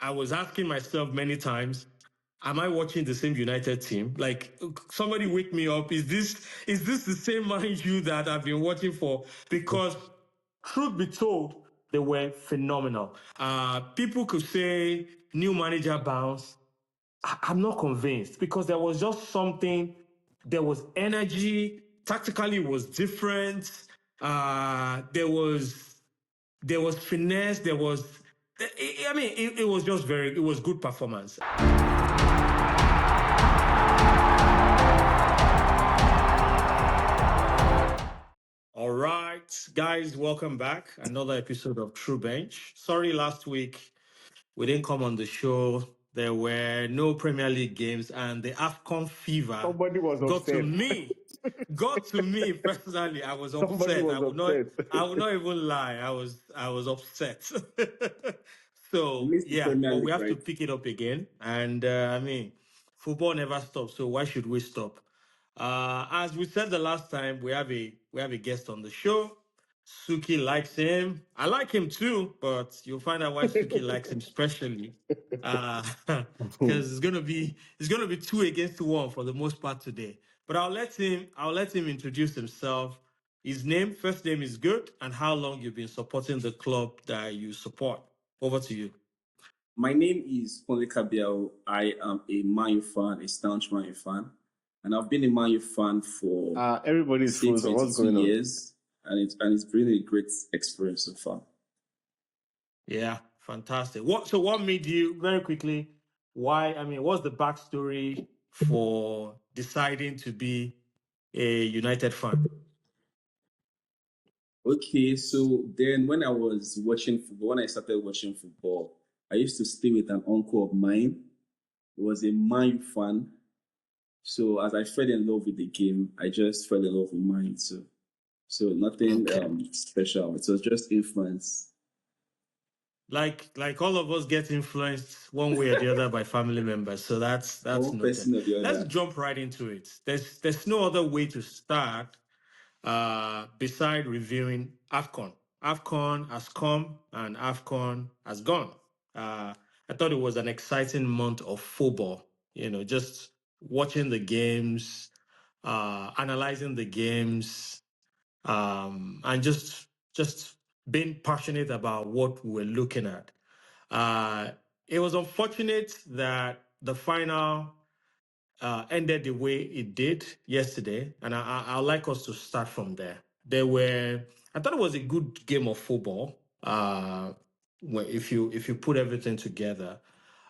I was asking myself many times, am I watching the same United team? Like, somebody wake me up. Is this the same Man U that I've been watching for? Because truth be told, they were phenomenal. People could say new manager bounce. I'm not convinced because there was just something. There was energy. Tactically, it was different. There was finesse. There was. I mean, it was just very. It was good performance. All right, guys, welcome back. Another episode of TRUBench. Sorry, last week we didn't come on the show. There were no Premier League games, and the AFCON fever Somebody was got to upset. me. Got to me personally. I was Somebody upset. was upset. I will not even lie. I was upset. So Missed the yeah, Premier but we League, have to right? pick it up again. And I mean, football never stops. So why should we stop? As we said the last time, we have a guest on the show. Sukkie likes him. I like him too, but you'll find out why Sukkie likes him especially. Because it's gonna be 2 against 1 for the most part today. But I'll let him introduce himself. His first name is good, and how long you've been supporting the club that you support. Over to you. My name is Kunle. I am a Man U fan, a staunch Man U fan, and I've been a Man U fan for Everybody's say frozen. What's 22 going on? years, and it's been a great experience so far. Yeah, fantastic. What made you, very quickly, why, I mean, what's the backstory for deciding to be a United fan? Okay, so then when I was watching football, when I started watching football, I used to stay with an uncle of mine. He was a Man U fan. So as I fell in love with the game, I just fell in love with Man U too. So nothing Okay. special. It was just influence. Like all of us get influenced one way or the other by family members. So that's One noted. person or the Let's other. jump right into it. There's no other way to start beside reviewing AFCON. AFCON has come and AFCON has gone. I thought it was an exciting month of football, just watching the games, analyzing the games, and just being passionate about what we're looking at. It was unfortunate that the final ended the way it did yesterday, and I'd like us to start from there. I thought it was a good game of football. If you put everything together,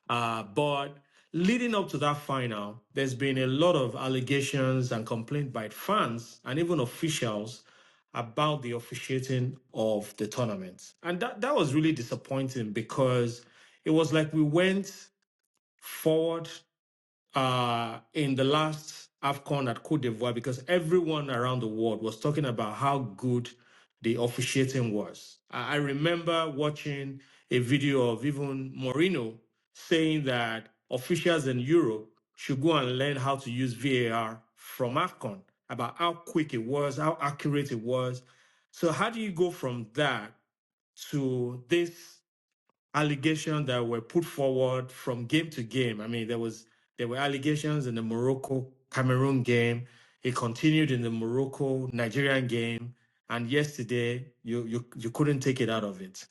but leading up to that final, there's been a lot of allegations and complaints by fans and even officials about the officiating of the tournament, and that was really disappointing because it was like we went forward in the last AFCON at Cote d'Ivoire because everyone around the world was talking about how good the officiating was. I remember watching a video of even Mourinho saying that officials in Europe should go and learn how to use VAR from AFCON, about how quick it was, how accurate it was. So how do you go from that to this allegations that were put forward from game to game? I mean, there were allegations in the Morocco Cameroon game. It continued in the Morocco Nigerian game, and yesterday you couldn't take it out of it.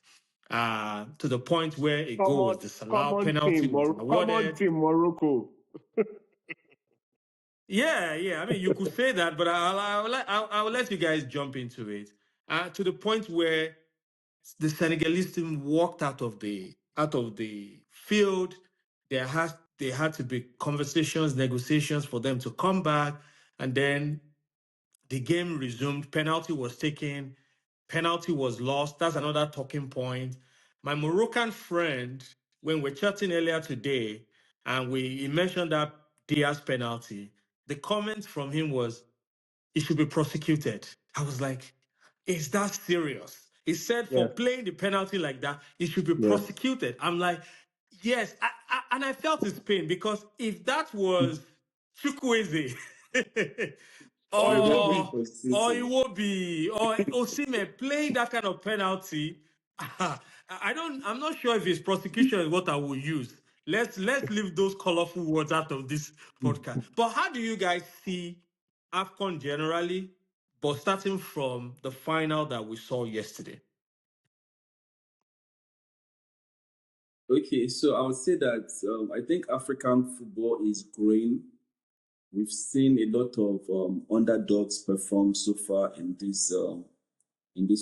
To the point where a goal was disallowed, penalty was Common awarded. team Morocco. Yeah. I mean, you could say that, but I'll let you guys jump into it. To the point where the Senegalese team walked out of the field. There had to be conversations, negotiations for them to come back, and then the game resumed. Penalty was taken. Penalty was lost. That's another talking point. My Moroccan friend, when we're chatting earlier today, and he mentioned that Diaz penalty, the comment from him was, he should be prosecuted. I was like, is that serious? He said Yeah. for playing the penalty like that, he should be Yeah. prosecuted. I'm like, yes. And I felt his pain because if that was Chukwueze Or it will be or prosecuted. Iwobi or Osimhen playing that kind of penalty, I'm not sure if it's prosecution is what I will use. Let's leave those colorful words out of this podcast. But how do you guys see AFCON generally, but starting from the final that we saw yesterday? Okay, so I would say that I think African football is growing. We've seen a lot of underdogs perform so far in this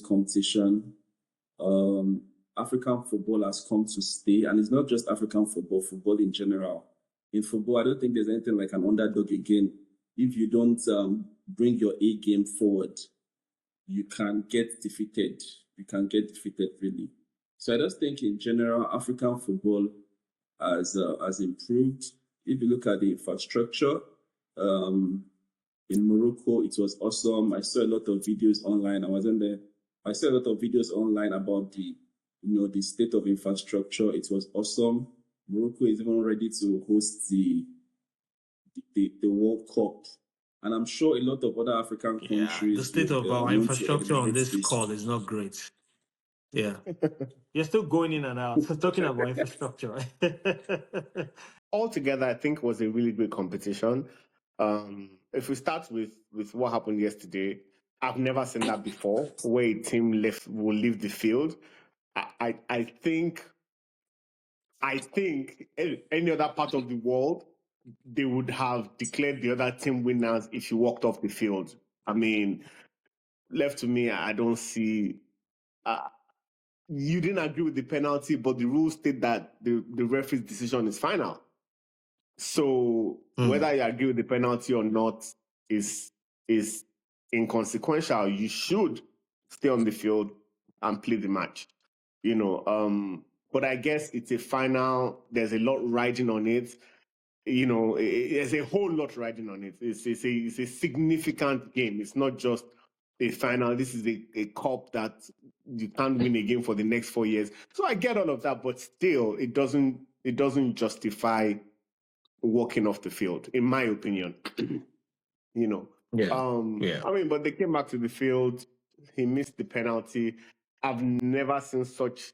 competition. Um, African football has come to stay, and it's not just African football, football in general. In football, I don't think there's anything like an underdog again. If you don't bring your A game forward, you can get defeated. You can get defeated, really. So I just think in general, African football has improved. If you look at the infrastructure, um, in Morocco, it was awesome. I saw a lot of videos online. I wasn't there. I saw a lot of videos online about the state of infrastructure. It was awesome. Morocco is even ready to host the World Cup. And I'm sure a lot of other African Yeah, the countries state would of our want to infrastructure on emulate this this. call is not great. Yeah. You're still going in and out, talking about infrastructure, right? Altogether, I think was a really great competition. If we start with what happened yesterday, I've never seen that before, where a team will leave the field. I think any other part of the world, they would have declared the other team winners if you walked off the field. I mean, left to me, I don't see. You didn't agree with the penalty, but the rules state that the referee's decision is final. So whether you agree with the penalty or not is inconsequential. You should stay on the field and play the match. But I guess it's a final. There's a lot riding on it. There's a whole lot riding on it. It's a significant game. It's not just a final. This is a cup that you can't win again for the next 4 years. So I get all of that, but still, it doesn't justify walking off the field, in my opinion. Yeah. Yeah. I mean, but they came back to the field. He missed the penalty. I've never seen such,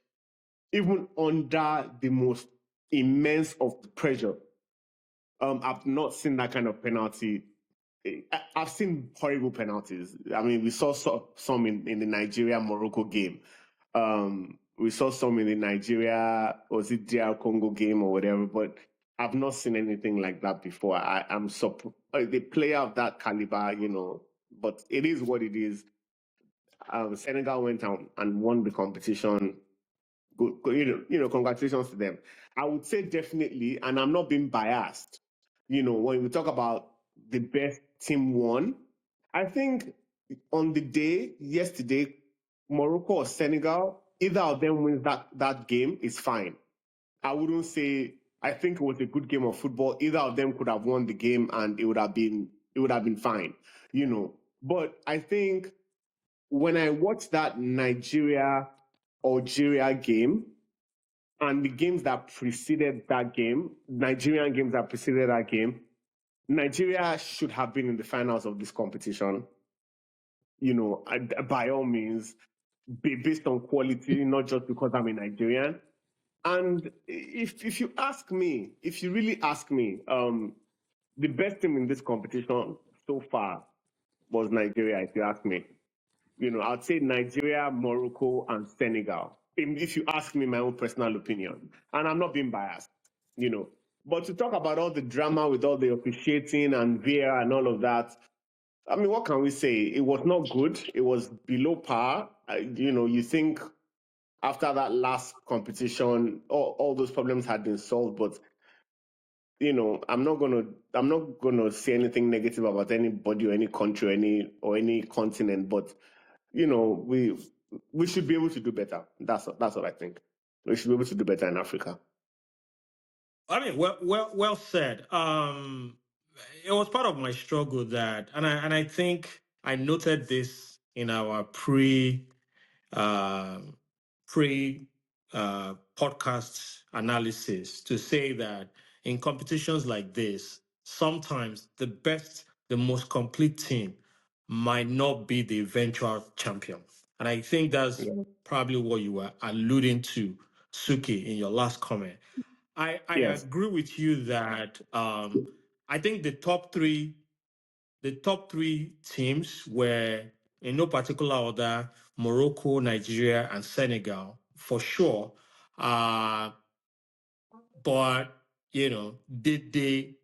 even under the most immense of pressure. I've not seen that kind of penalty. I've seen horrible penalties. I mean, we saw some in the Nigeria-Morocco game. We saw some in the Nigeria, was it DR Congo game or whatever, but I've not seen anything like that before. I'm surprised. The player of that caliber, but it is what it is. Senegal went out and won the competition. Good, congratulations to them. I would say definitely, and I'm not being biased. When we talk about the best team won, I think on the day yesterday, Morocco or Senegal, either of them wins that game is fine. I wouldn't say. I think it was a good game of football. Either of them could have won the game, and it would have been fine. But I think when I watched that Nigeria-Algeria game and the games that preceded that game, Nigerian games that preceded that game, Nigeria should have been in the finals of this competition. By all means, based on quality, not just because I'm a Nigerian. And if you really ask me, the best team in this competition so far was Nigeria, if you ask me. I'd say Nigeria, Morocco, and Senegal. If you ask me my own personal opinion, and I'm not being biased, But to talk about all the drama with all the officiating and VAR and all of that, I mean, what can we say? It was not good. It was below par. You think after that last competition, all those problems had been solved, but I'm not gonna say anything negative about anybody or any country or any continent, but we should be able to do better. That's what I think. We should be able to do better in Africa. I mean, well said. It was part of my struggle that, and I think I noted this in our uh, pre podcast analysis to say that in competitions like this, sometimes the most complete team might not be the eventual champion. And I think that's probably what you were alluding to, Sukkie, in your last comment. I Yes. agree with you that I think the top three teams were in no particular order: Morocco, Nigeria, and Senegal for sure. But did the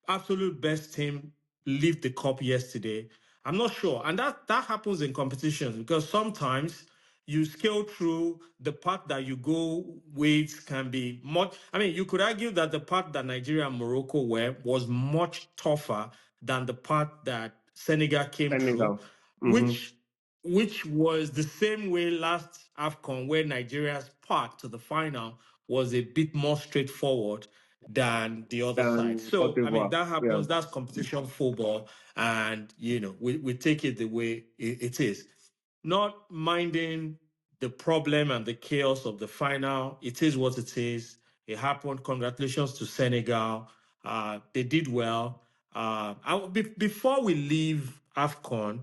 absolute best team lift the cup yesterday? I'm not sure. And that happens in competitions because sometimes you scale through the part that you go with can be much. I mean, you could argue that the part that Nigeria and Morocco were was much tougher than the part that Senegal came through, Senegal. Mm-hmm. which was the same way last AFCON, where Nigeria's path to the final was a bit more straightforward than the other side. And Cote So, I mean, d'Ivoire. that Yeah. happens. That's competition football. And, we take it the way it is. Not minding the problem and the chaos of the final. It is what it is. It happened. Congratulations to Senegal. They did well. Before we leave AFCON,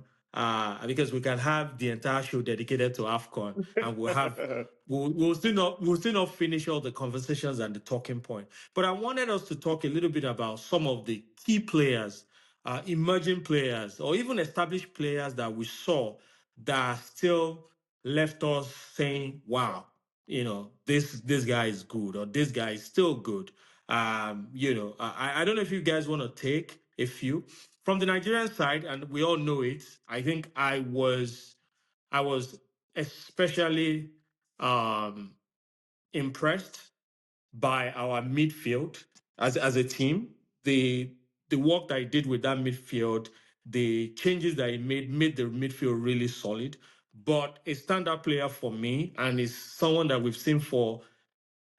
because we can have the entire show dedicated to AFCON, and we'll still not finish all the conversations and the talking point. But I wanted us to talk a little bit about some of the key players, emerging players, or even established players that we saw that still left us saying, "Wow, this guy is good," or "This guy is still good." I don't know if you guys want to take a few from the Nigerian side, and we all know it. I think I was especially impressed by our midfield as a team. The work that he did with that midfield, the changes that he made the midfield really solid. But a standout player for me, and is someone that we've seen for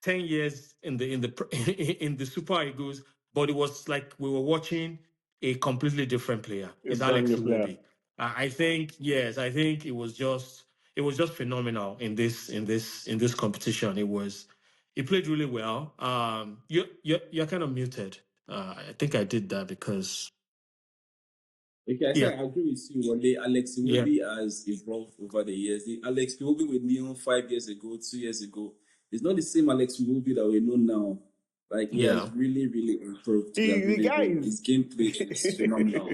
10 years in the Super Eagles, but it was like we were watching a completely different player. A It's brand Alex new player. Iwobi. I think it was just phenomenal in this competition. He played really well. You're kind of muted. I think I did that because Okay, I yeah, think I agree with you. One day, Alex yeah, Iwobi has evolved over the years. The Alex Iwobi we knew 5 years ago, 2 years ago, it's not the same Alex Iwobi that we know now. Like he has yeah, really, really improved. He has The really guy improved. is. His gameplay is phenomenal.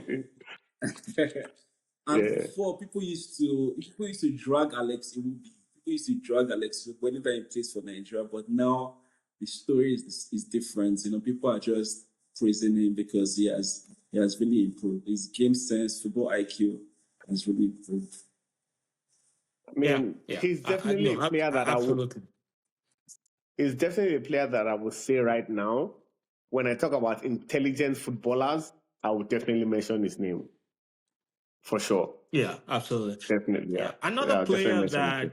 And Yeah. before people used to drag Alex Iwobi. People used to drag Alex Iwobi whenever he plays for Nigeria, but now the story is different. People are just praising him because he has really improved. His game sense, football IQ has really improved. I yeah, mean, yeah. he's definitely a player that I would. Absolutely. He's definitely a player that I would say right now. When I talk about intelligent footballers, I would definitely mention his name for sure. Yeah, absolutely. Definitely, yeah. Yeah. Yeah, I'll definitely mention his name.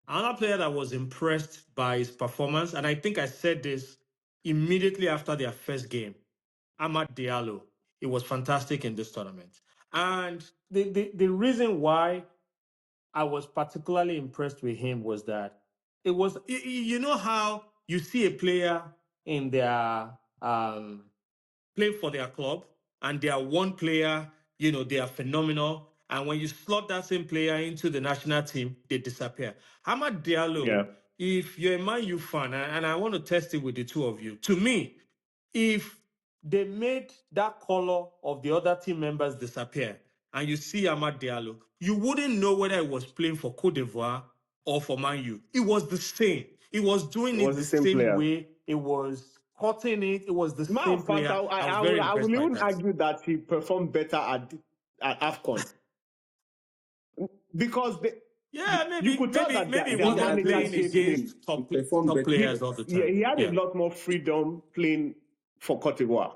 Another player that was impressed by his performance, and I think I said this immediately after their first game, Amad Diallo. It was fantastic in this tournament. And the reason why I was particularly impressed with him was that it was, you know how you see a player in their playing for their club and they are one player, they are phenomenal. And when you slot that same player into the national team, they disappear. Hamad Yeah, Diallo, if you're a Man U fan, and I want to test it with the two of you, to me, if they made that color of the other team members disappear and you see Amad Diallo, you wouldn't know whether it was playing for Cote d'Ivoire or for Man U. It was the same. It was it doing was it the the same same player. way. It was cutting it. It was the Matter same of fact, player. I was very I will impressed by even that. argue that he performed better at AFCON because Yeah, you maybe, could tell maybe, that maybe it their Yeah, wasn't I manager think playing gave him. against he top performed top better. players all the Yeah, time. he had a Yeah, lot more freedom playing for Cote d'Ivoire.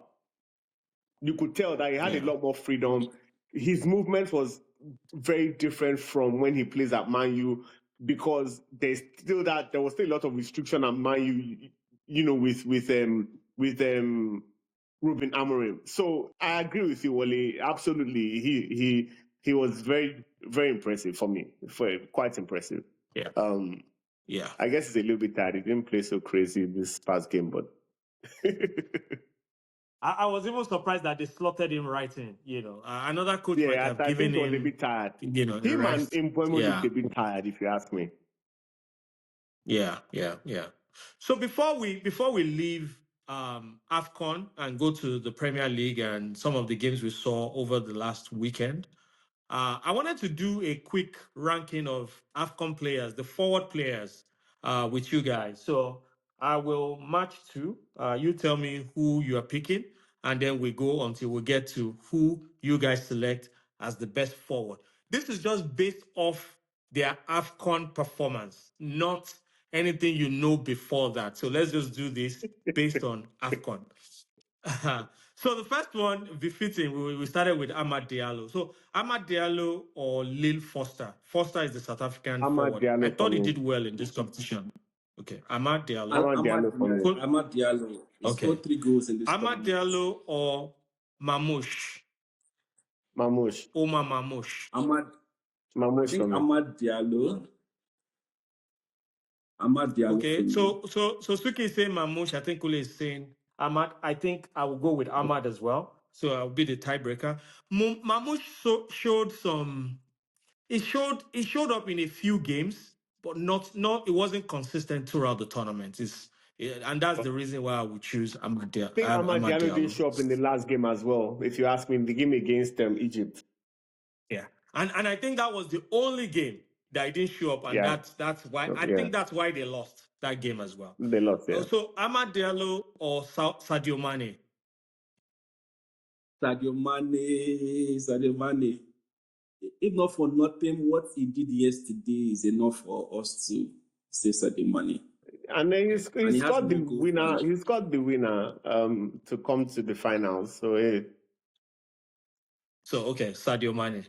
You could tell that he had a yeah, lot more freedom. His movement was very different from when he plays at Man U because there was still a lot of restriction at Man U, with Ruben Amorim. So I agree with you, Wally. Absolutely, he was very very impressive for me. Quite impressive. yeah, Um, yeah. I guess it's a little bit tired. He didn't play so crazy this past game, but I was even surprised that they slotted him right in. Another coach might have I think given he was a him, bit tired. a Him and rest. Mbeumo looked Yeah, a bit tired, if you ask me. yeah. So before we leave AFCON and go to the Premier League and some of the games we saw over the last weekend, I wanted to do a quick ranking of AFCON players, the forward players, with you guys. So I will match two. You tell me who you are picking, and then we go until we get to who you guys select as the best forward. This is just based off their AFCON performance, not anything you know before that. So let's just do this based on AFCON. So the first one, befitting, we started with Amad Diallo. So Amad Diallo or Lil Foster. Foster is the South African Amad forward. I Diallo for thought he me. did well in this competition. Okay, Amad Diallo. Amad Amad Diallo for me. Diallo. Cool. Amad Diallo. He Okay, scored 3 goals in this Amad tournament. Diallo or Mamouche. Mamouche. Omar Mamouche. I Mamouche for think me. Amad Diallo. Amad Diallo for Okay, me. so Suki is saying Mamouche. I think Kule is saying Ahmad. I think I will go with Ahmad as well. So I'll be the tiebreaker. Mamouche showed some. It showed up in a few games, but not. It wasn't consistent throughout the tournament. And that's the reason why I would choose Ahmad I think Amad Diallo didn't Diallo. show up in the last game as well, if you ask me, in the game against Egypt. Yeah, and I think that was the only game that he didn't show up, and Yeah, that's why I yeah. think that's why they lost that game as well. They lost, yeah. So Ahmad Diallo or Sadio Mane. Sadio Mane. If not for nothing, what he did yesterday is enough for us to say Sadio Mane. And then Yeah. he And he has scored the more goals winner. than He scored the winner to come to the finals. So hey, So okay, Sadio Mane.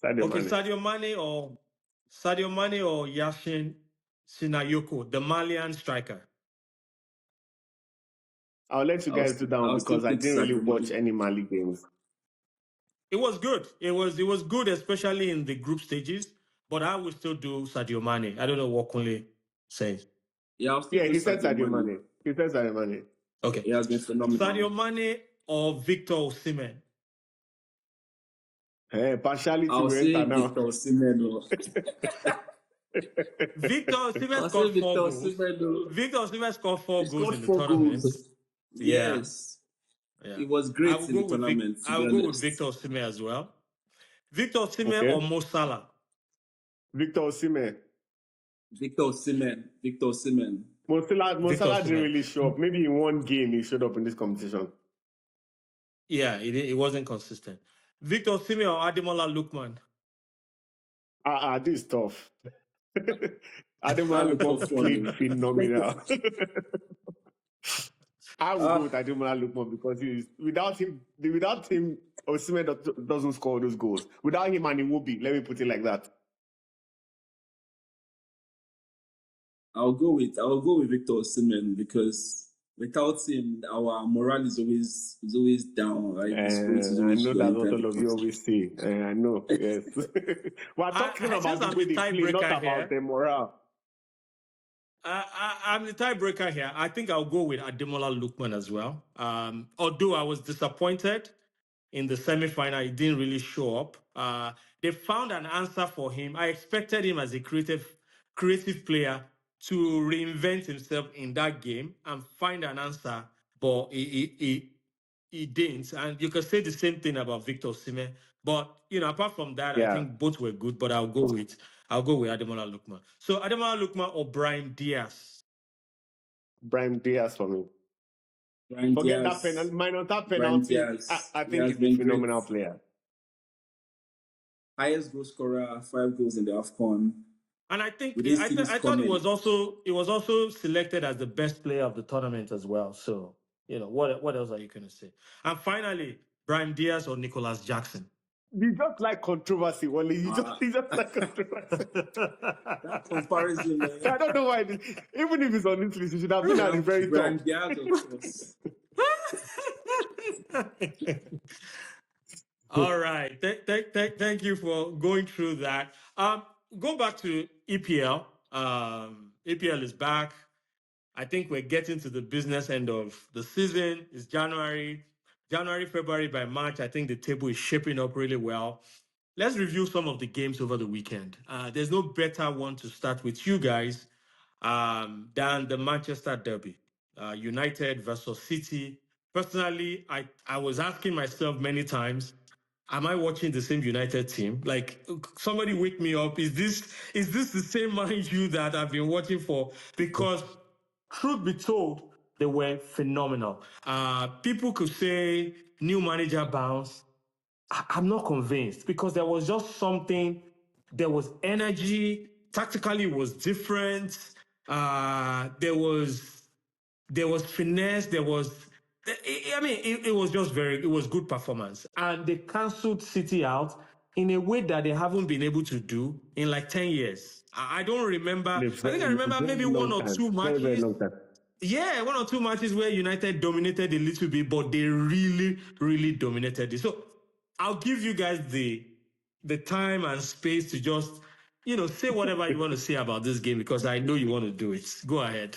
Sadio Okay, Mane. Sadio Mane or Yashin Sinayoko, the Malian striker. I'll let you guys do that one I'll still because I pick didn't really Sadio watch Mane. any Mali games. It was good. It was good, especially in the group stages. But I will still do Sadio Mane. I don't know what Kunle says. Yeah, I'll still Yeah, do he said Sadio Sadio Mane. Mane. He said Sadio Mane. Okay, He has been phenomenal. Sadio Mane or Victor Osimhen. Hey, partiality I'll will say enter now. Victor Osimhen. Victor Osimhen I'll say scored Victor 4 goals. Osimhen. Victor Osimhen scored He 4 goals scored in the 4 goals. tournament. Yeah, Yes. yeah. He was I great will in the go with tournament, to I be will go with honest. Victor Osimhen as well. Victor Osimhen Okay. or Mo Salah. Victor Osimhen. Victor Osimhen. Victor Osimhen. Mo Victor Salah didn't Osimhen. really show up. Maybe in one game he showed up in this competition. Yeah, it wasn't consistent. Victor Osimhen or Ademola Lookman. This is tough. That's Ademola a tough Lookman one. played phenomenal. I will go with Ah, Ademola Lookman because without him, Osimhen doesn't score those goals. Without him, and Iwobi, let me put it like that. I'll go with Victor Osimhen because without him, our morale is always down, right? The spirit is I always know low that's anytime what they all of come you to. always say. I know, yes. We're talking Since about the I'm way the they play, not tiebreaker about here, their morale. I'm the tiebreaker here. I think I'll go with Ademola Lookman as well. Although I was disappointed in the semi-final, he didn't really show up. They found an answer for him. I expected him as a creative player to reinvent himself in that game and find an answer, but he didn't. And you can say the same thing about Victor Osimhen. But apart from that, I Yeah, think both were good. But I'll go with Ademola Lookman. So Ademola Lookman or Brian Diaz. Brian Diaz for me. Brian Forget that Diaz. penalty. Minus that Brian penalty, Diaz. I He think has he's a been great. phenomenal player. Highest goal scorer, 5 goals in the AFCON. And I think We didn't I, see th- this I thought coming. it was also selected as the best player of the tournament as well. So what else are you going to say? And finally, Brian Diaz or Nicholas Jackson. You just like controversy, Wally. Uh, You just like controversy. that comparison, I don't know why. Even if it's on this list, it should have been at the very top. Brian Diaz, of course. All right. Thank you for going through that. Go back to EPL. EPL is back. I think we're getting to the business end of the season. It's January, February. By March, I think the table is shaping up really well. Let's review some of the games over the weekend. There's no better one to start with you guys than the Manchester Derby, United versus City. Personally, I was asking myself many times, am I watching the same United team? Like, somebody wake me up. Is this the same Man U that I've been watching for? Because truth be told, they were phenomenal. People could say new manager bounce. I'm not convinced because there was just something. There was energy. Tactically, it was different. There was finesse. There was. I mean, it was just it was good performance, and they cancelled City out in a way that they haven't been able to do in like 10 years. I don't remember. I think I remember maybe one or two matches. Very long time. Yeah, one or two matches where United dominated a little bit, but they really, really dominated it. So I'll give you guys the time and space to just, say whatever you want to say about this game because I know you want to do it. Go ahead.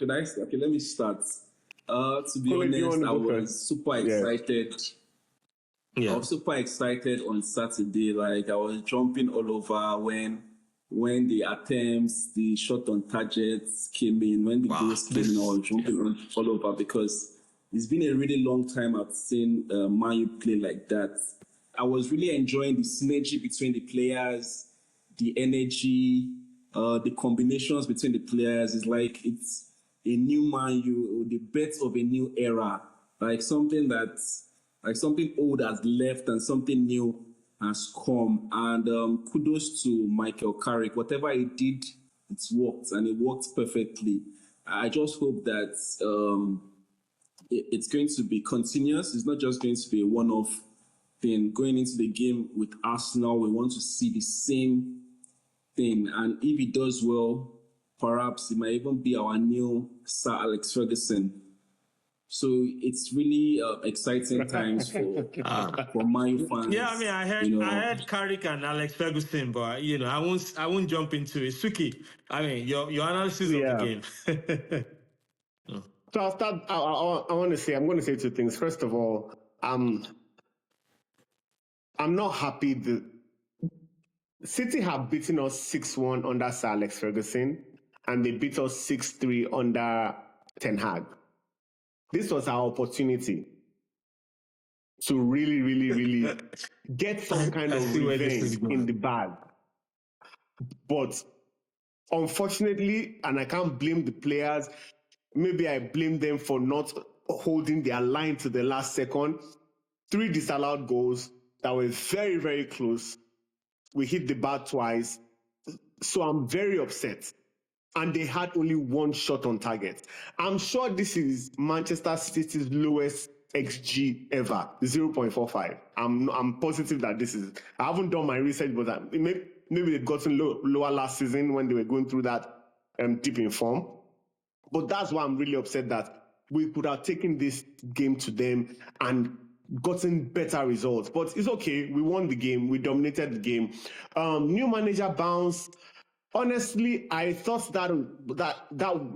Okay, let me start. To be honest, I was super excited. Yeah. I was super excited on Saturday. Like, I was jumping all over when the attempts, the shot on targets came in, when the goals came in, I was jumping all over because it's been a really long time I've seen Man U play like that. I was really enjoying the synergy between the players, the energy, the combinations between the players. It's like it's a new Man U, the birth of a new era, like something old has left and something new has come. And kudos to Michael Carrick. Whatever he did, it's worked, and it worked perfectly. I just hope that it's going to be continuous. It's not just going to be a one-off thing. Going into the game with Arsenal, we want to see the same thing. And if he does well, perhaps it might even be our new Sir Alex Ferguson. So it's really exciting times for Man U fans. Yeah, I mean, I heard Carrick and Alex Ferguson, but I won't jump into it. Sukkie, I mean, your analysis of the game. So I'll start. I'm going to say two things. First of all, I'm not happy that City have beaten us 6-1 under Sir Alex Ferguson, and they beat us 6-3 under Ten Hag. This was our opportunity to really, really, really get some kind of revenge in the bag. But unfortunately, and I can't blame the players, maybe I blame them for not holding their line to the last second. 3 disallowed goals that were very, very close. We hit the bar twice. So I'm very upset. And they had only 1 shot on target. I'm sure this is Manchester City's lowest XG ever, 0.45. I'm positive that this is. I haven't done my research, but maybe they've gotten lower last season when they were going through that dip in form. But that's why I'm really upset that we could have taken this game to them and gotten better results. But it's okay. We won the game. We dominated the game. New manager bounce. Honestly, I thought that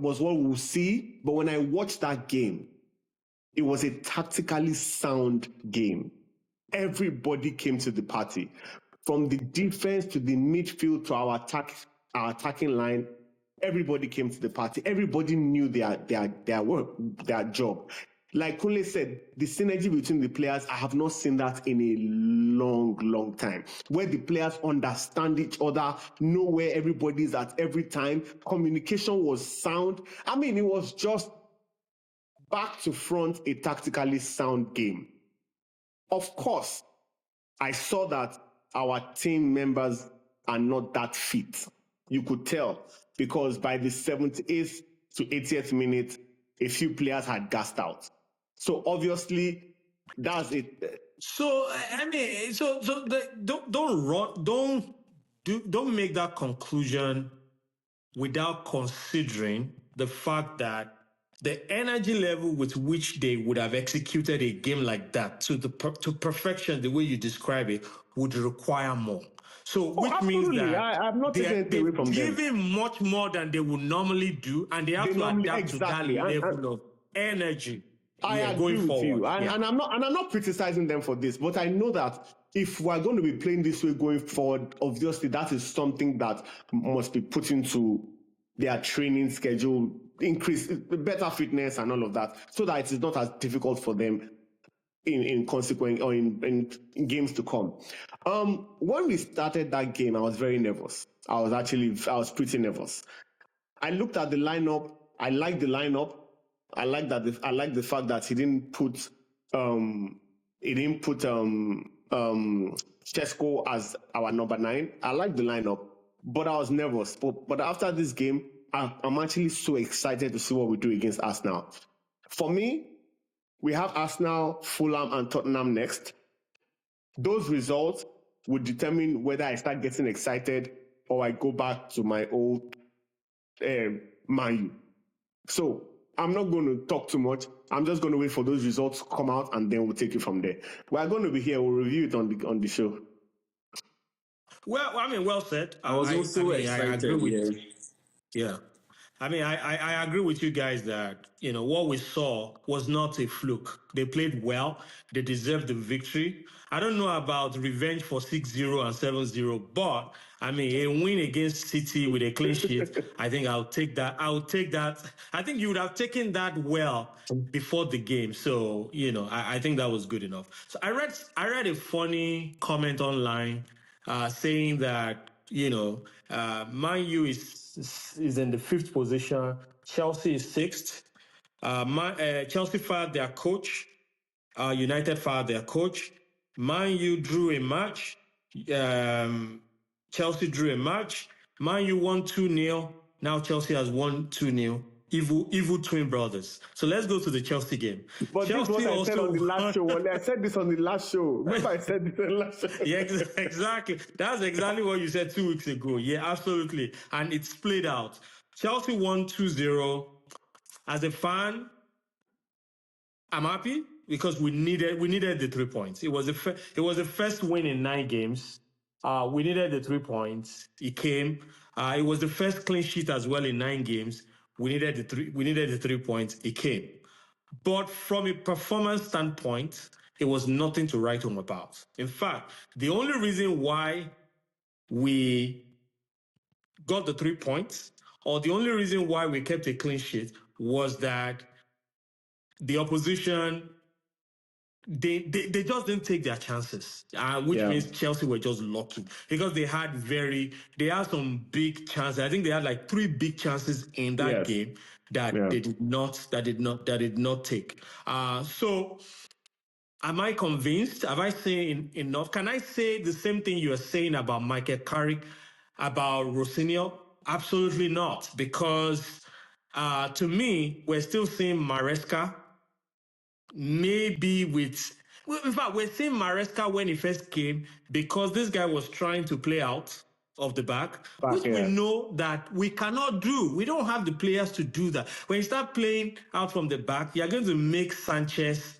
was what we'll see. But when I watched that game, it was a tactically sound game. Everybody came to the party. From the defense to the midfield to our attacking line, everybody came to the party. Everybody knew their work, their job. Like Kunle said, the synergy between the players, I have not seen that in a long, long time. Where the players understand each other, know where everybody is at every time. Communication was sound. I mean, it was just back to front, a tactically sound game. Of course, I saw that our team members are not that fit. You could tell because by the 78th to 80th minute, a few players had gassed out. So obviously, that's it. So I mean, don't make that conclusion without considering the fact that the energy level with which they would have executed a game like that to perfection, the way you describe it, would require more. So, which means absolutely. that I'm not taking anything away they've from them. given much more than they would normally do, and they have to adapt exactly. to that level of energy. I agree going with forward. you, and I'm not criticizing them for this, but I know that if we're going to be playing this way going forward, obviously that is something that must be put into their training schedule, increase better fitness and all of that, so that it is not as difficult for them in consequence or in games to come. When we started that game, I was very nervous. I was pretty nervous. I looked at the lineup. I liked the lineup. I like the fact that he didn't put Chesko as our number 9. I like the lineup, but I was nervous. But after this game, I'm actually so excited to see what we do against Arsenal. For me, we have Arsenal, Fulham, and Tottenham next. Those results would determine whether I start getting excited or I go back to my old Man U. So I'm not going to talk too much. I'm just going to wait for those results to come out, and then we'll take it from there. We're going to be here. We'll review it on the show. Well, I mean, well said. I was also excited. I agree with, yeah. I mean, I agree with you guys that, what we saw was not a fluke. They played well. They deserved the victory. I don't know about revenge for 6-0 and 7-0, but, I mean, a win against City with a clean sheet, I think I'll take that. I think you would have taken that well before the game. So, I think that was good enough. So I read a funny comment online saying that, Man U is in the 5th position. Chelsea is 6th. Chelsea fired their coach. United fired their coach. Man U drew a match. Chelsea drew a match. Man U won 2-0. Now Chelsea has won 2-0. Evil twin brothers. So let's go to the Chelsea game. But Chelsea this was I said on the last show. I said this on the last show. Remember I said this on the last show. Yeah, exactly. That's exactly what you said 2 weeks ago. Yeah, absolutely. And it's played out. Chelsea won 2-0. As a fan, I'm happy because we needed the 3 points. It was the first win in 9 games. We needed the 3 points. It came. It was the first clean sheet as well in 9 games. We needed the 3 points. It came. But from a performance standpoint, it was nothing to write home about. In fact, the only reason why we got the 3 points, or the only reason why we kept a clean sheet, was that the opposition, they just didn't take their chances, which means Chelsea were just lucky because they had some big chances. I think they had like 3 big chances in that game that they did not take. So am I convinced? Have I seen enough? Can I say the same thing you are saying about Michael Carrick, about Rosinio? Absolutely not, because to me, we're still seeing Maresca. Maybe in fact, we're seeing Maresca when he first came because this guy was trying to play out of the back, which we know that we cannot do. We don't have the players to do that. When you start playing out from the back, you're going to make Sanchez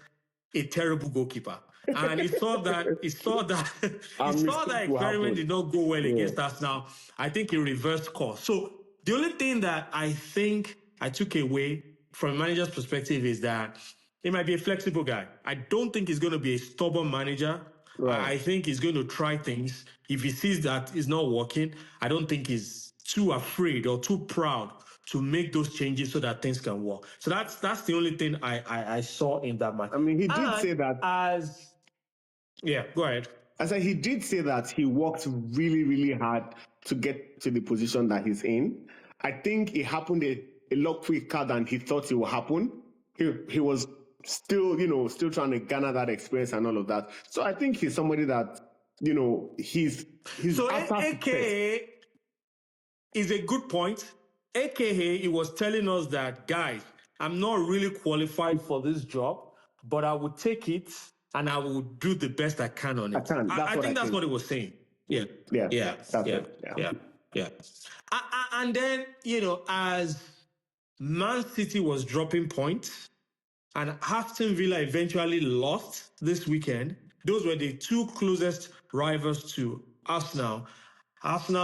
a terrible goalkeeper. And he saw that experiment did not go well against us. Now, I think he reversed course. So the only thing that I think I took away from a manager's perspective is that he might be a flexible guy. I don't think he's going to be a stubborn manager. Right. I think he's going to try things. If he sees that it's not working, I don't think he's too afraid or too proud to make those changes so that things can work. So that's the only thing I saw in that match. I mean, he did say that. Go ahead. I said he did say that he worked really, really hard to get to the position that he's in. I think it happened a lot quicker than he thought it would happen. He was still trying to garner that experience and all of that. So I think he's somebody that, he's so AKA is a good point. AKA, he was telling us that, guys, I'm not really qualified for this job, but I will take it and I will do the best I can on it. I think that's what he was saying. Yeah. And then, as Man City was dropping points and Aston Villa eventually lost this weekend, those were the 2 closest rivals to Arsenal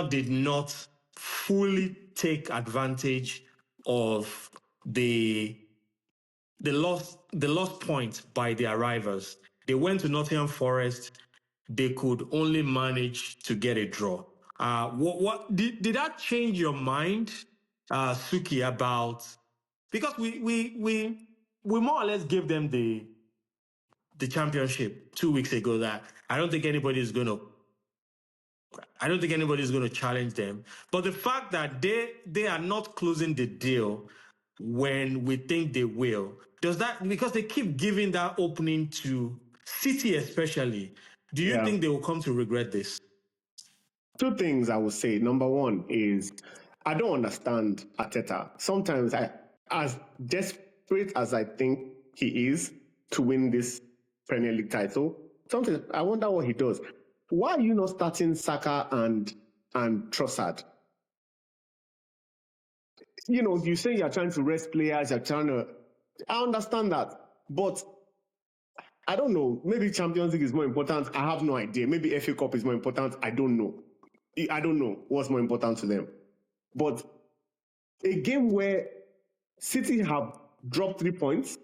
did not fully take advantage of the lost point by the arrivals. They went to Nottingham Forest. They could only manage to get a draw. What did that change your mind, Sukkie, about, because we more or less gave them the championship 2 weeks ago, that I don't think anybody is going to challenge them. But the fact that they are not closing the deal when we think they will, does that, because they keep giving that opening to City especially, do you think they will come to regret this? Two things I would say. Number one is, I don't understand Arteta. Sometimes, as desperate as I think he is to win this Premier League title, sometimes I wonder what he does. Why are you not starting Saka and Trossard? You know, you say you're trying to rest players, I understand that, but I don't know. Maybe Champions League is more important. I have no idea. Maybe FA Cup is more important. I don't know. I don't know what's more important to them. But a game where City have dropped 3 points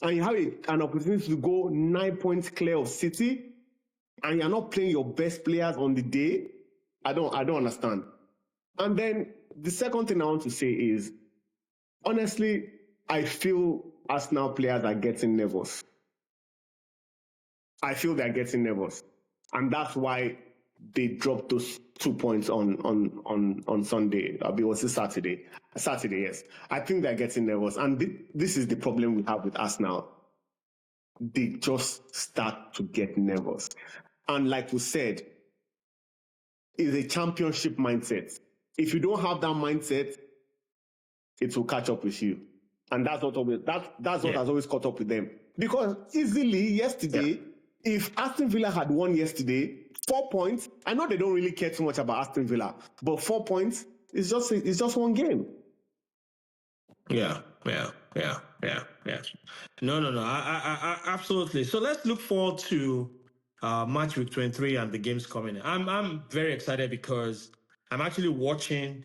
and you have an opportunity to go 9 points clear of City and you're not playing your best players on the day, I don't understand. And then the second thing I want to say is, honestly, I feel Arsenal players are getting nervous. I feel they're getting nervous. And that's why they dropped those 2 points on Sunday. It was Saturday. Saturday, yes. I think they're getting nervous. And this is the problem we have with Arsenal. They just start to get nervous. And like we said, it's a championship mindset. If you don't have that mindset, it will catch up with you. And that's what has always caught up with them. Because easily yesterday, if Aston Villa had won yesterday, 4 points, I know they don't really care too much about Aston Villa, but 4 points is just one game. Yeah. No. I absolutely. So let's look forward to Matchweek 23 and the games coming. I'm very excited because I'm actually watching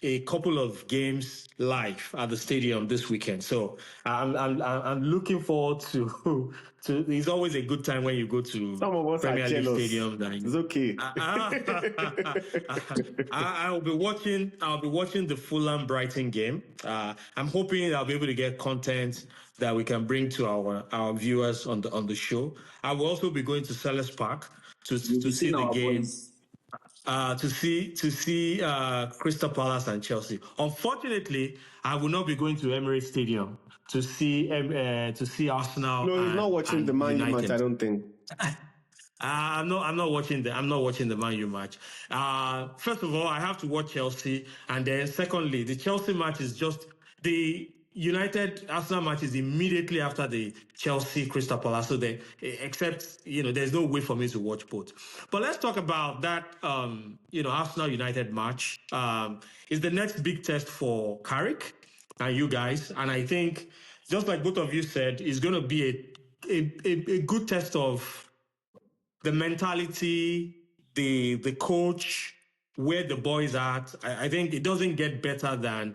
a couple of games live at the stadium this weekend. So I'm looking forward to it's always a good time when you go to Some of us Premier are League jealous. stadium. It's okay. I'll be watching the Fulham Brighton game. I'm hoping I'll be able to get content that we can bring to our viewers on the show. I will also be going to Selhurst Park to see the game. Boys. To see Crystal Palace and Chelsea. Unfortunately, I will not be going to Emirates Stadium to see Arsenal. No, he's not watching the Man U match, I don't think. I'm not watching the Man U match. First of all, I have to watch Chelsea, and then secondly, the Chelsea match is just the United Arsenal match is immediately after the Chelsea Crystal Palace. So except there's no way for me to watch both. But let's talk about that. Arsenal United match is the next big test for Carrick and you guys, and I think just like both of you said, it's going to be a good test of the mentality, the coach, where the boys are at. I think it doesn't get better than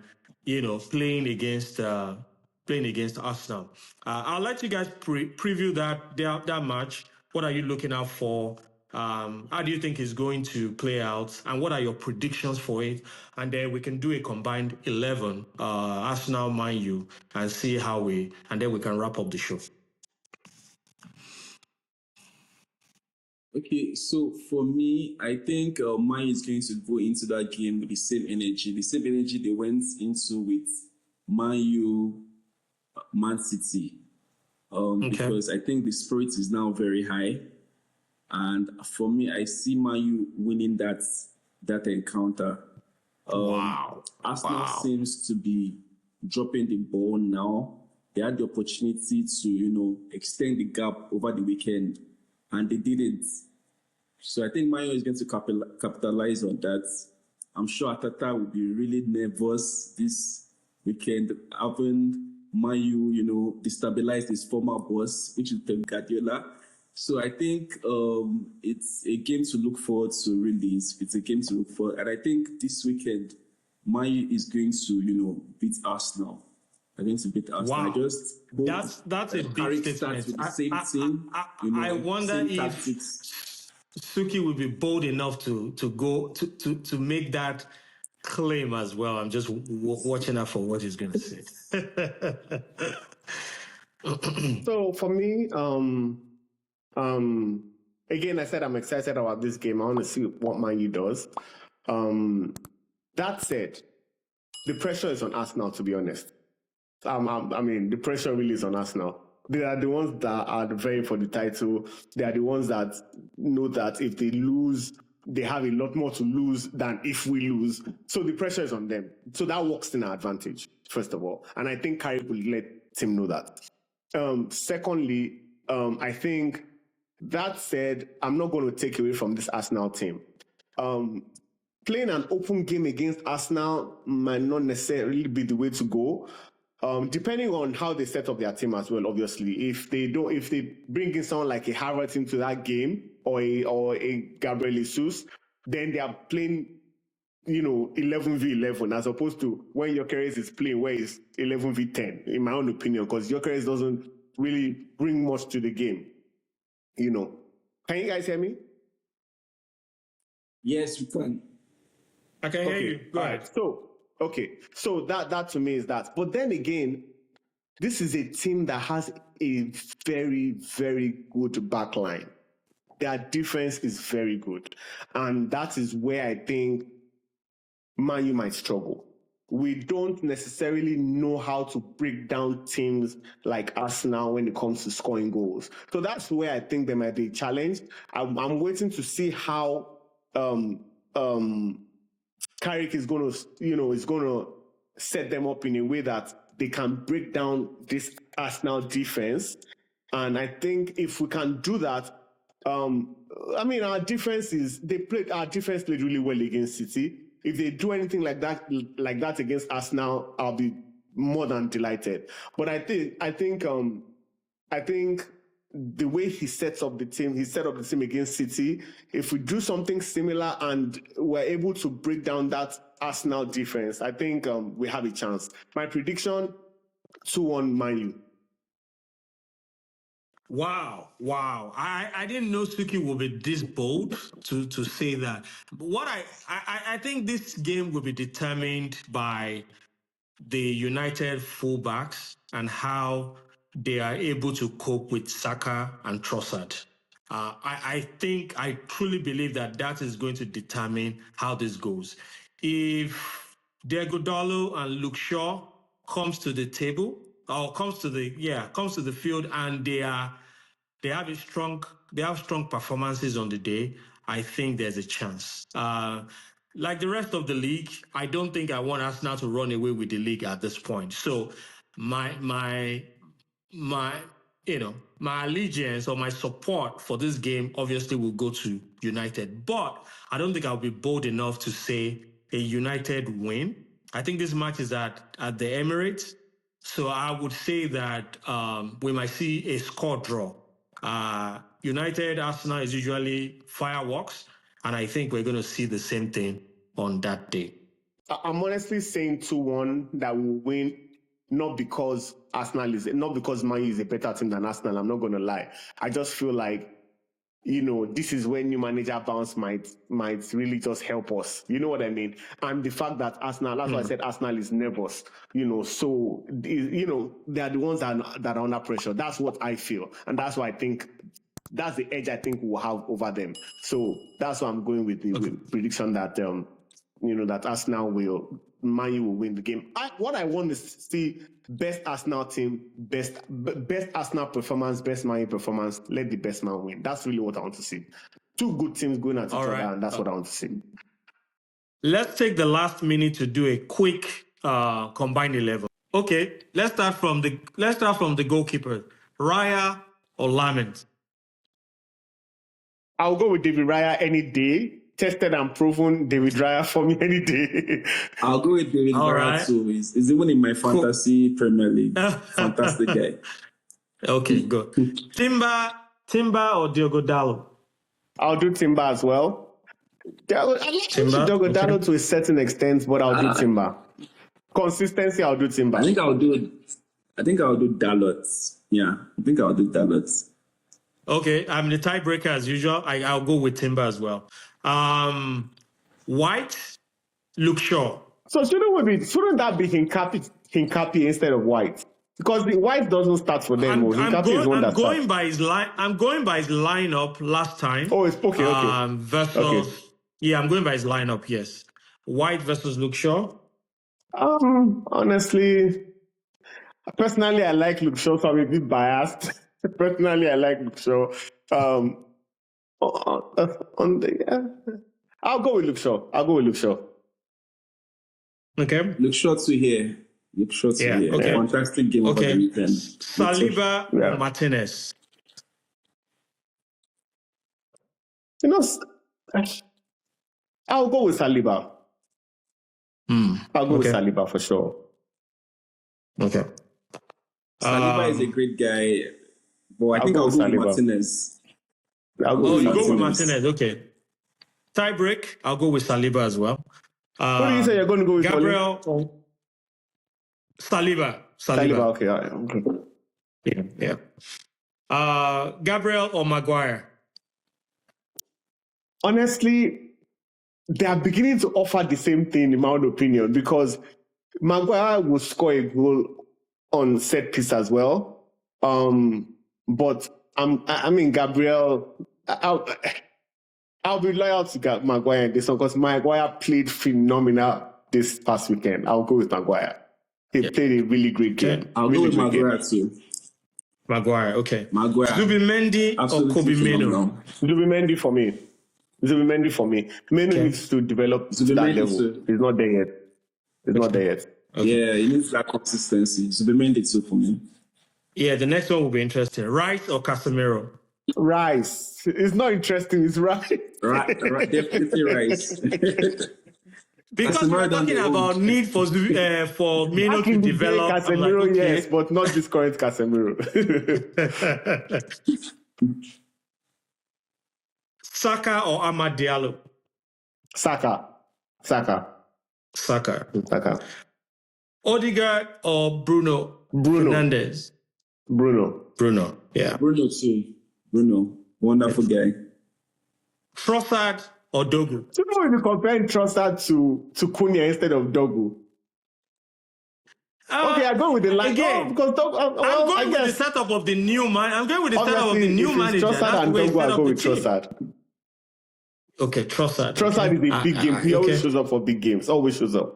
playing against Arsenal. I'll let you guys preview that match. What are you looking out for? How do you think it's going to play out? And what are your predictions for it? And then we can do a combined 11, Arsenal, Man U, and see and then we can wrap up the show. Okay, so for me, I think Man is going to go into that game with the same energy they went into with Man U, Man City, because I think the spirit is now very high, and for me, I see Man U winning that encounter. Arsenal seems to be dropping the ball now. They had the opportunity to extend the gap over the weekend, and they didn't. So I think Man U is going to capitalize on that. I'm sure Arteta will be really nervous this weekend, having Man U, destabilize his former boss, which is Pep Guardiola. So I think it's a game to look forward to. Really, it's a game to look forward, and I think this weekend, Man U is going to beat Arsenal. They're going to beat Arsenal. I Wow. just hope That's a that big Carrick starts statement. with the same team, I wonder same if tactics. Suki will be bold enough to go to make that claim as well. I'm just watching out for what he's going to say. So for me, again, I said I'm excited about this game. I want to see what Man U does. That said, the pressure is on Arsenal, to be honest. I mean, the pressure really is on Arsenal. They are the ones that are vying for the title. They are the ones that know that if they lose, they have a lot more to lose than if we lose. So the pressure is on them. So that works in our advantage, first of all. And I think Carrick will let him know that. Secondly, I think that said, I'm not going to take away from this Arsenal team. Playing an open game against Arsenal might not necessarily be the way to go. Depending on how they set up their team as well, obviously. If they bring in someone like a Harvard into that game or a Gabriel Jesus, then they are playing 11v11 as opposed to when Gyökeres is playing where it's 11v10, in my own opinion, because Gyökeres doesn't really bring much to the game. Can you guys hear me? Yes, we can. I can hear you. Go ahead. So that to me is that. But then again, this is a team that has a very, very good backline. Their defense is very good. And that is where I think Man U might struggle. We don't necessarily know how to break down teams like Arsenal when it comes to scoring goals. So that's where I think there might be a challenge. I'm waiting to see how Carrick is going to set them up in a way that they can break down this Arsenal defense. And I think if we can do that, our defense played really well against City. If they do anything like that against Arsenal, I'll be more than delighted. But I think the way he set up the team against City, if we do something similar and we're able to break down that Arsenal defense, I think we have a chance. My prediction, 2-1 Man U. Wow. I didn't know Suki would be this bold to say that. But what I think this game will be determined by the United fullbacks and how they are able to cope with Saka and Trossard. I truly believe that is going to determine how this goes. If Diego Dallo and Luke Shaw comes to the field and they have strong performances on the day, I think there's a chance. Like the rest of the league, I don't think I want Arsenal to run away with the league at this point. So my allegiance or my support for this game obviously will go to United. But I don't think I'll be bold enough to say a United win. I think this match is at the Emirates. So I would say that we might see a score draw. United Arsenal is usually fireworks, and I think we're going to see the same thing on that day. I'm honestly saying 2-1 that we'll win, not because Man U is a better team than Arsenal. I'm not going to lie. I just feel like, this is when new manager bounce might really just help us. You know what I mean? And the fact that Arsenal, that's why I said Arsenal is nervous, so, they are the ones that are under pressure. That's what I feel. And that's why I think that's the edge I think we'll have over them. So that's why I'm going with the prediction that, that Man U will win the game. What I want is to see best Arsenal team, best Arsenal performance, best Man U performance. Let the best man win. That's really what I want to see. Two good teams going at each other, and that's what I want to see. Let's take the last minute to do a quick combined 11. Okay, let's start from the goalkeeper, Raya or Lament. I'll go with David Raya any day. Tested and proven David Raya for me any day. I'll go with David Raya too. He's even in my fantasy Premier League. Fantastic guy. Okay, good. Timber, Timber or Diogo Dallo? I'll do Timber as well. I like Timber, Diogo okay. Dallo to a certain extent, but I'll do Timber. Consistency, I'll do Timber. I think I'll do Dalot. Yeah, I think I'll do Dalot. Okay, I'm the tiebreaker as usual. I'll go with Timber as well. White, Luke Shaw. So shouldn't that be Hincapi instead of White? Because the White doesn't start for them. I'm going by his lineup last time. Oh, it's okay. Versus okay. Yeah, I'm going by his lineup. Yes, White versus Luke Shaw. Honestly, personally, I like Luke Shaw, so I'm a bit biased. Personally, I like Luke Shaw. I'll go with Luke Shaw. Okay. Luke Shaw to here. Okay. Fantastic game over the weekend. Saliba or Martinez? I'll go with Saliba. I'll go with Saliba for sure. Okay. Saliba is a great guy, but I think I'll go with Martinez. You go with Martinez. Okay. Tie break, I'll go with Saliba as well. Who do you say you're going to go with? Gabriel or Saliba. Okay. Yeah. Gabriel or Maguire? Honestly, they are beginning to offer the same thing, in my own opinion, because Maguire will score a goal on set piece as well. But Gabriel, I'll be loyal to Maguire in this one because Maguire played phenomenal this past weekend. I'll go with Maguire. He played a really great game. I'll go with Maguire too. Maguire, okay. Maguire. Zubimendi or Kobe Mino? Zubimendi for me. Mino needs to develop to that level. He's not there yet. Okay. Yeah, he needs that consistency. Zubimendi too for me. Yeah, the next one will be interesting. Rice or Casemiro? Rice. It's not interesting. It's Rice. Right, definitely Rice. Because we're talking about need for Mino to develop. Casemiro, yes, but not this current Casemiro. Saka or Amad Diallo? Saka. Odegaard or Bruno Fernandes? Bruno, yeah. Bruno too. Wonderful guy. Trossard or Dogu? So now we're comparing Trossard to Kunle instead of Dogu. Okay, I go with the line again. Because I'm going with the setup of the new man. I'm going with the setup of the new manager. Trossard and Dogu, I'll go with Trossard. Okay, Trossard. Trossard is a big game. He always shows up for big games. Always shows up.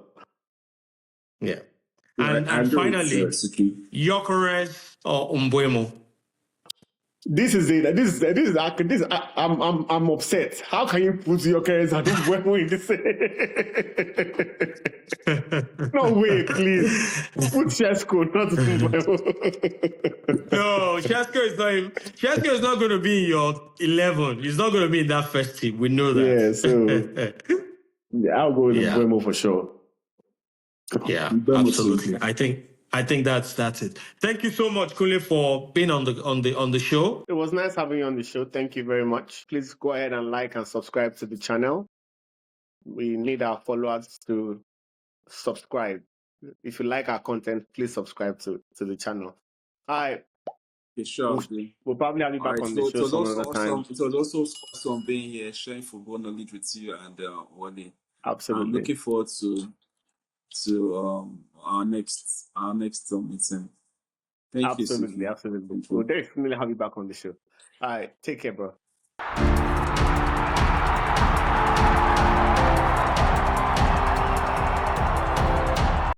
Yeah. And finally, Gyökeres or Mbeumo? This is it. I'm upset. How can you put Gyökeres and Mbeumo in this? No way, please. Put Šeško, not Mbeumo. No, Šeško is not going to be in your 11. He's not going to be in that first team. We know that. Yeah, so I'll go with Mbeumo for sure. Yeah, absolutely. I think that's it. Thank you so much, Kunle, for being on the show. It was nice having you on the show. Thank you very much. Please go ahead and like and subscribe to the channel. We need our followers to subscribe. If you like our content, please subscribe to the channel. All right. Sure. We'll probably have you back on the show some other time. It was also awesome being here, sharing football knowledge with you and Wally. Absolutely. I'm looking forward to our next meeting. Thank you. Absolutely. We'll definitely have you back on the show. All right. Take care, bro.